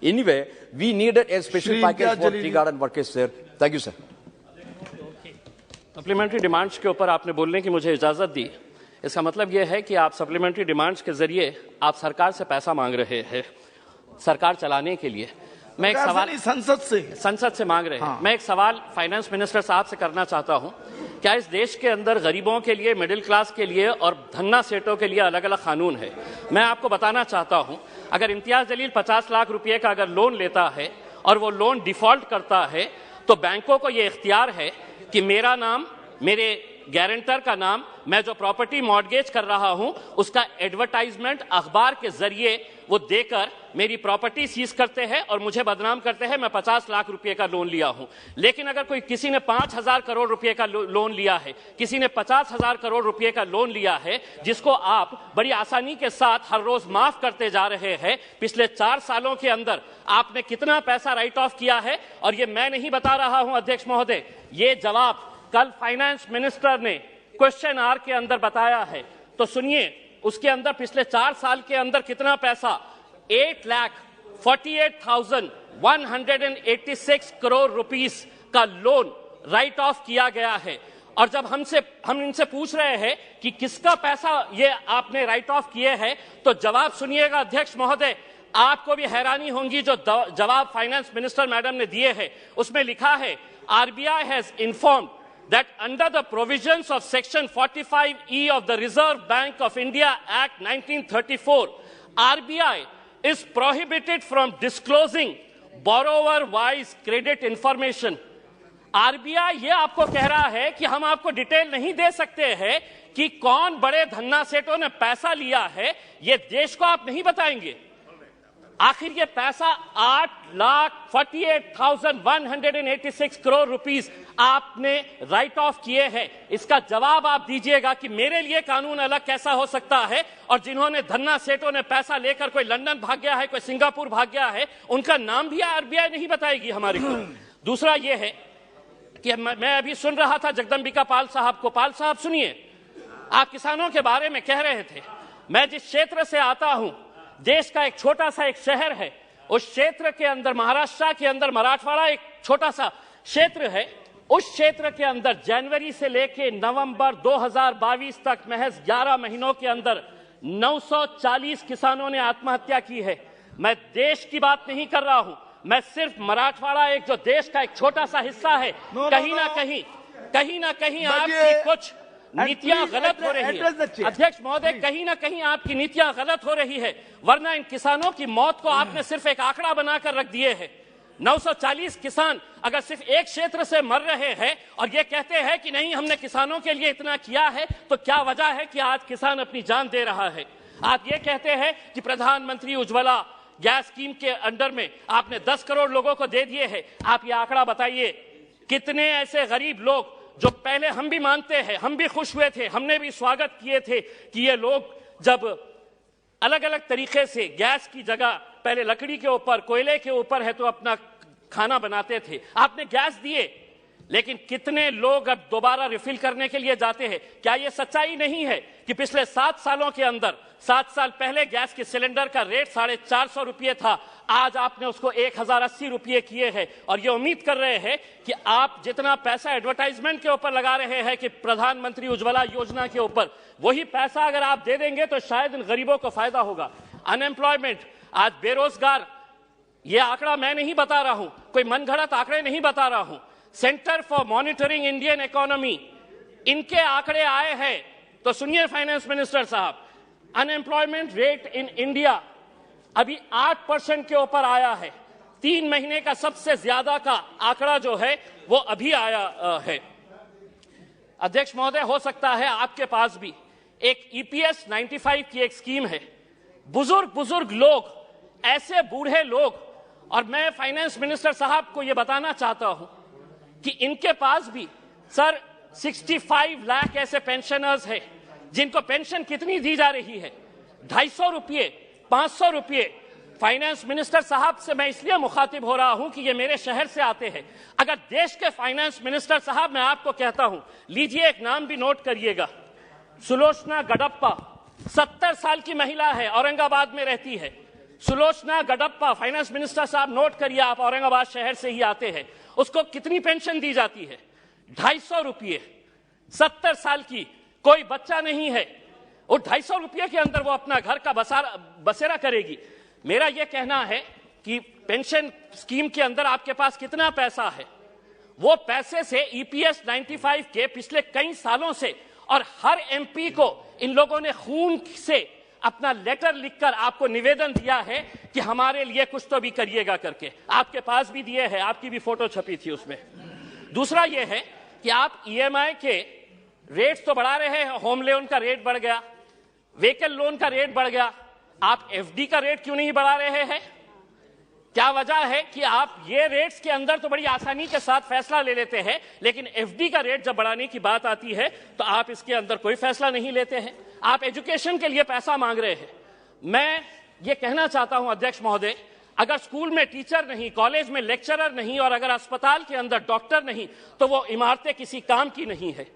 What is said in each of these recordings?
Anyway, we needed a special package for tea garden workers, sir. Thank you, sir. Supplementary demands के ऊपर आपने बोलने की मुझे इजाजत दी, इसका मतलब यह है कि आप सप्लीमेंट्री डिमांड्स के जरिए आप सरकार से पैसा मांग रहे हैं सरकार चलाने के लिए। मैं एक सवाल संसद से मांग रहे हैं। मैं एक सवाल फाइनेंस मिनिस्टर साहब से करना चाहता हूं, क्या इस देश के अंदर गरीबों के लिए, मिडिल क्लास के लिए और धन्ना सेठों के लिए अलग अलग कानून है? मैं आपको बताना चाहता हूं, अगर इम्तियाज जलील 50 लाख रुपए का अगर लोन लेता है और वो लोन डिफॉल्ट करता है तो बैंकों को ये इख्तियार है कि मेरा नाम, मेरे गारंटर का नाम, मैं जो प्रॉपर्टी मॉर्गेज कर रहा हूं उसका एडवर्टाइजमेंट अखबार के जरिए वो देकर मेरी प्रॉपर्टी सीज करते हैं और मुझे बदनाम करते हैं मैं 50 लाख रुपए का लोन लिया हूं। लेकिन अगर कोई किसी ने 5,000 करोड़ रुपए का लोन लिया है, किसी ने 50,000 करोड़ रुपए का लोन लिया है, जिसको आप बड़ी आसानी के साथ हर रोज माफ करते जा रहे हैं, पिछले 4 सालों के अंदर आपने कितना पैसा राइट ऑफ किया है? और ये मैं नहीं बता रहा हूं अध्यक्ष महोदय, ये जवाब कल फाइनेंस मिनिस्टर ने क्वेश्चन आवर के अंदर बताया है। तो सुनिए, उसके अंदर पिछले 4 साल के अंदर कितना पैसा 8,48,186 करोड़ रुपीस का लोन राइट ऑफ किया गया है। और जब हम इनसे पूछ रहे हैं कि किसका पैसा ये आपने राइट ऑफ किए हैं, तो जवाब सुनिएगा अध्यक्ष महोदय, आपको भी हैरानी होगी जो जवाब फाइनेंस मिनिस्टर मैडम ने दिए हैं। उसमें लिखा है, RBI has informed that under the provisions of Section 45E of the Reserve Bank of India Act 1934, RBI is prohibited from disclosing borrower-wise credit information. RBI ये आपको कह रहा है कि हम आपको डिटेल नहीं दे सकते हैं कि कौन बड़े धन्ना सेठों ने पैसा लिया है, ये देश को आप नहीं बताएंगे। आखिर ये पैसा 8,48,186 करोड़ रुपीस आपने राइट ऑफ किए हैं। इसका जवाब आप दीजिएगा कि मेरे लिए कानून अलग कैसा हो सकता है, और जिन्होंने धन्ना सेठों ने पैसा लेकर कोई लंदन भाग गया है, कोई सिंगापुर भाग गया है, उनका नाम भी RBI नहीं बताएगी हमारे को। दूसरा ये है कि मैं अभी सुन रहा था जगदम्बिका पाल साहब को। पाल साहब सुनिए, आप किसानों के बारे में कह रहे थे। मैं जिस क्षेत्र से आता हूं, देश का एक छोटा सा एक शहर है, उस क्षेत्र के अंदर, महाराष्ट्र के अंदर मराठवाड़ा एक छोटा सा क्षेत्र है, उस क्षेत्र के अंदर जनवरी से लेकर नवंबर 2022 तक महज 11 महीनों के अंदर 940 किसानों ने आत्महत्या की है। मैं देश की बात नहीं कर रहा हूं, मैं सिर्फ मराठवाड़ा एक जो देश का एक छोटा सा हिस्सा है, कहीं ना कहीं आपकी कुछ नीतियां गलत हो रही है अध्यक्ष महोदय, कहीं ना कहीं आपकी नीतियां गलत हो रही है, वरना इन किसानों की मौत को आपने सिर्फ एक आंकड़ा बनाकर रख दिए है। 940 किसान अगर सिर्फ एक क्षेत्र से मर रहे हैं और ये कहते हैं कि नहीं हमने किसानों के लिए इतना किया है, तो क्या वजह है कि आज किसान अपनी जान दे रहा है? आप ये कहते हैं कि प्रधानमंत्री उज्ज्वला गैस स्कीम के अंडर में आपने 10 करोड़ लोगों को दे दिए हैं। आप ये आंकड़ा बताइए, कितने ऐसे गरीब लोग जो पहले हम भी मानते हैं, हम भी खुश हुए थे, हमने भी स्वागत किए थे कि ये लोग जब अलग अलग तरीके से गैस की जगह पहले लकड़ी के ऊपर, कोयले के ऊपर है तो अपना खाना बनाते थे, आपने गैस दिए, लेकिन कितने लोग अब दोबारा रिफिल करने के लिए जाते हैं? क्या यह सच्चाई नहीं है कि पिछले 7 सालों के अंदर, 7 साल पहले गैस के सिलेंडर का रेट 450 रुपये था, आज आपने उसको 1080 रुपये किए हैं, और ये उम्मीद कर रहे हैं कि आप जितना पैसा एडवर्टाइजमेंट के ऊपर लगा रहे हैं कि प्रधानमंत्री उज्ज्वला योजना के ऊपर, वही पैसा अगर आप दे देंगे तो शायद इन गरीबों को फायदा होगा। अनएम्प्लॉयमेंट, आज बेरोजगार, ये आंकड़ा मैं नहीं बता रहा हूं, कोई मनगढ़ंत आंकड़े नहीं बता रहा हूं, centre for monitoring Indian economy, इनके आंकड़े आए हैं। तो सुनिए फाइनेंस मिनिस्टर साहब, अनएम्प्लॉयमेंट रेट इन इंडिया अभी 8% के ऊपर आया है। 3 महीने का सबसे ज्यादा का आंकड़ा जो है वो अभी आया है। अध्यक्ष महोदय, हो सकता है आपके पास भी एक EPS 95 की एक स्कीम है। बुजुर्ग लोग, ऐसे बूढ़े लोग, और मैं फाइनेंस मिनिस्टर साहब को यह बताना चाहता हूं कि इनके पास भी सर 65 लाख ऐसे पेंशनर्स हैं जिनको पेंशन कितनी दी जा रही है? 250 रुपये, 500 रुपये। फाइनेंस मिनिस्टर साहब से मैं इसलिए मुखातिब हो रहा हूं कि ये मेरे शहर से आते हैं। अगर देश के फाइनेंस मिनिस्टर साहब, मैं आपको कहता हूं, लीजिए एक नाम भी नोट करिएगा, सुलोचना गडप्पा, 70 साल की महिला है, औरंगाबाद में रहती है। सुलोचना गडप्पा, फाइनेंस मिनिस्टर साहब नोट करिए, आप औरंगाबाद शहर से ही आते हैं, उसको कितनी पेंशन दी जाती है? 250 रुपये। 70 साल की, कोई बच्चा नहीं है, और 250 रुपये के अंदर वो अपना घर का बसेरा करेगी। मेरा यह कहना है कि पेंशन स्कीम के अंदर आपके पास कितना पैसा है, वो पैसे से ईपीएस 95 के पिछले कई सालों से, और हर एमपी को इन लोगों ने खून से अपना लेटर लिखकर आपको निवेदन दिया है कि हमारे लिए कुछ तो भी करिएगा करके, आपके पास भी दिए हैं, आपकी भी फोटो छपी थी उसमें। दूसरा यह है कि आप ईएमआई के रेट्स तो बढ़ा रहे हैं, होम लोन का रेट बढ़ गया, व्हीकल लोन का रेट बढ़ गया, आप एफडी का रेट क्यों नहीं बढ़ा रहे हैं? क्या वजह है कि आप ये रेट्स के अंदर तो बड़ी आसानी के साथ फैसला ले लेते हैं, लेकिन एफडी का रेट जब बढ़ाने की बात आती है तो आप इसके अंदर कोई फैसला नहीं लेते हैं। आप एजुकेशन के लिए पैसा मांग रहे हैं। मैं ये कहना चाहता हूं अध्यक्ष महोदय, अगर स्कूल में टीचर नहीं, कॉलेज में लेक्चरर नहीं, और अगर अस्पताल के अंदर डॉक्टर नहीं, तो वो इमारतें किसी काम की नहीं है।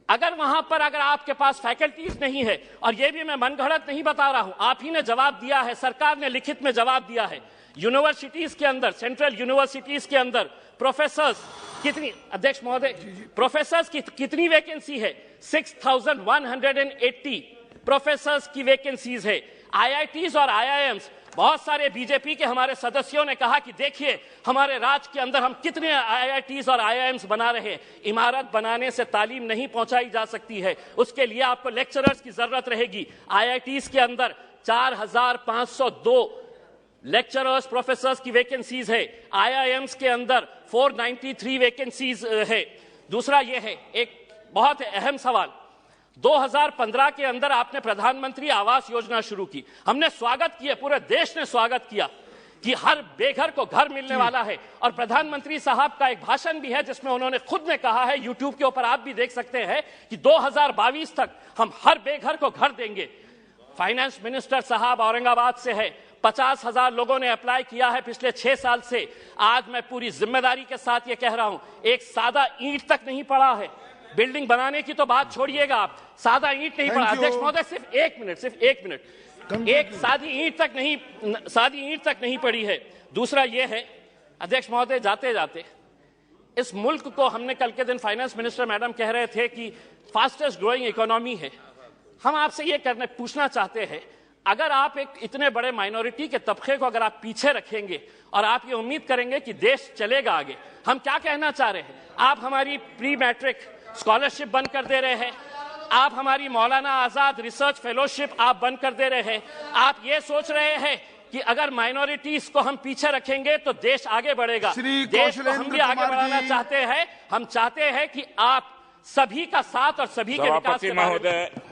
अगर वहां पर अगर आपके पास फैकल्टीज नहीं है, और ये भी मैं मनगढ़ंत नहीं बता रहा हूं, आप ही ने जवाब दिया है, सरकार ने लिखित में जवाब दिया है, यूनिवर्सिटीज के अंदर, सेंट्रल यूनिवर्सिटीज के अंदर प्रोफेसर्स कितनी, अध्यक्ष महोदय, प्रोफेसर्स की कितनी वैकेंसी है? 6180 प्रोफेसर्स की वैकेंसीज है। आईआईटीज और आईआईएम्स, बहुत सारे बीजेपी के हमारे सदस्यों ने कहा कि देखिए हमारे राज्य के अंदर हम कितने आईआईटीज और आईआईएम्स बना रहे हैं। इमारत बनाने से तालीम नहीं पहुंचाई जा सकती है, उसके लिए आपको लेक्चरर्स की जरूरत रहेगी। आईआईटीज के अंदर 4502 लेक्चरर्स प्रोफेसर्स की वैकेंसीज है, आईआईएम्स के अंदर 493 वैकेंसीज है। दूसरा यह है, एक बहुत अहम सवाल, 2015 के अंदर आपने प्रधानमंत्री आवास योजना शुरू की, हमने स्वागत किया, पूरे देश ने स्वागत किया कि हर बेघर को घर मिलने वाला है, और प्रधानमंत्री साहब का एक भाषण भी है जिसमें उन्होंने खुद ने कहा है, यूट्यूब के ऊपर आप भी देख सकते हैं, कि 2022 तक हम हर बेघर को घर देंगे। फाइनेंस मिनिस्टर साहब औरंगाबाद से है, 50,000 लोगों ने अप्लाई किया है पिछले 6 साल से। आज मैं पूरी जिम्मेदारी के साथ ये कह रहा हूं, एक सादा ईंट तक नहीं पड़ा है। बिल्डिंग बनाने की तो बात छोड़िएगा आप, सादा ईंट नहीं पड़ा। अध्यक्ष महोदय सिर्फ एक मिनट, एक सादी ईंट तक नहीं पड़ी है। दूसरा ये है अध्यक्ष महोदय, जाते जाते इस मुल्क को, हमने कल के दिन फाइनेंस मिनिस्टर मैडम कह रहे थे कि फास्टेस्ट ग्रोइंग इकोनॉमी है, हम आपसे ये पूछना चाहते हैं, अगर आप एक इतने बड़े माइनॉरिटी के तबके को अगर आप पीछे रखेंगे और आप ये उम्मीद करेंगे कि देश चलेगा आगे, हम क्या कहना चाह रहे हैं? आप हमारी प्री मैट्रिक स्कॉलरशिप बंद कर दे रहे हैं, आप हमारी मौलाना आजाद रिसर्च फेलोशिप आप बंद कर दे रहे हैं, आप ये सोच रहे हैं कि अगर माइनॉरिटीज को हम पीछे रखेंगे तो देश आगे बढ़ेगा। देश को हम भी आगे बढ़ाना चाहते हैं, हम चाहते हैं कि आप सभी का साथ और सभी के विकास के बारे में